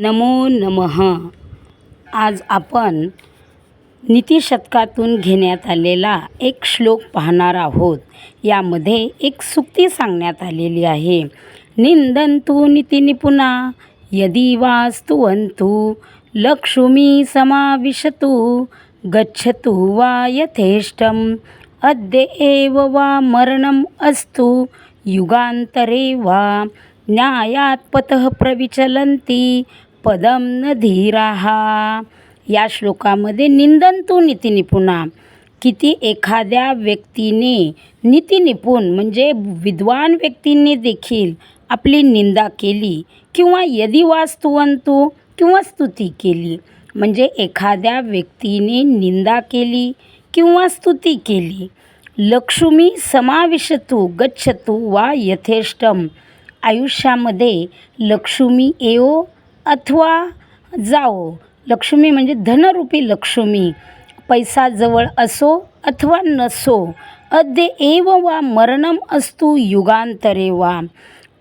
नमो नमः. आज आपण नीतिशतकातून घेण्यात आलेला एक श्लोक पाहणार आहोत. यामध्ये एक सूक्ती सांगण्यात आलेली आहे. निंदन्तु नीतिनिपुणा यदि वास्तुवन्तु लक्ष्मी समाविशतु गच्छतु वा यथेष्टम् अद्य एव वा मरणम् अस्तु युगान्तरे वा न्यायात पतः प्रविचलन्ति पदम न धीराः. या श्लोकामध्ये निंदन्तु नीतिनिपुणा, किती एखाद्या व्यक्तीने नीतिनिपुण म्हणजे विद्वान व्यक्तींनी देखील आपली निंदा केली किंवा यदि वास्तुवन्तु किंवा स्तुती केली, म्हणजे एखाद्या व्यक्तीने निंदा केली किंवा स्तुती केली. लक्ष्मी समाविशतु गच्छतु वा यथेष्टम, आयुष्यामध्ये लक्ष्मी येवो अथवा जावो. लक्ष्मी म्हणजे धनरूपी लक्ष्मी, पैसा जवळ असो अथवा नसो. अद्य एव वा मरणम अस्तु युगांतरे वा,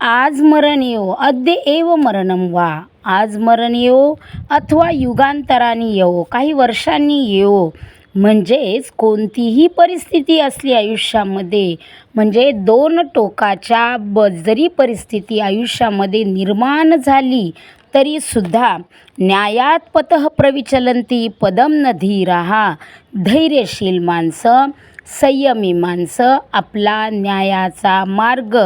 आज मरण येवो. अद्य एव मरणम वा, आज मरण येवो अथवा युगांतराने येवो, काही वर्षांनी येवो. म्हणजेच कोणतीही परिस्थिती असली आयुष्यामध्ये, म्हणजे दोन टोकाच्या जरी परिस्थिती आयुष्यामध्ये निर्माण झाली तरीसुद्धा न्यायात पतः प्रविचलन्ति पदम न धीराः, धैर्यशील माणसं, संयमी माणसं आपला न्यायाचा मार्ग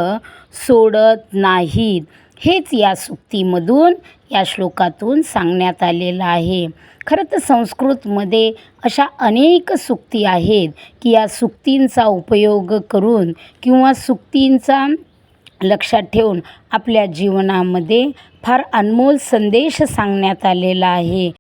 सोडत नाहीत. हेच या सूक्तीमधून, या श्लोकातून सांगण्यात आलेलं आहे. खरं तर संस्कृतमध्ये अशा अनेक सूक्ती आहेत की या सूक्तींचा उपयोग करून किंवा सूक्तींचा लक्षात ठेवून आपल्या जीवनामध्ये फार अनमोल संदेश सांगण्यात आलेला आहे.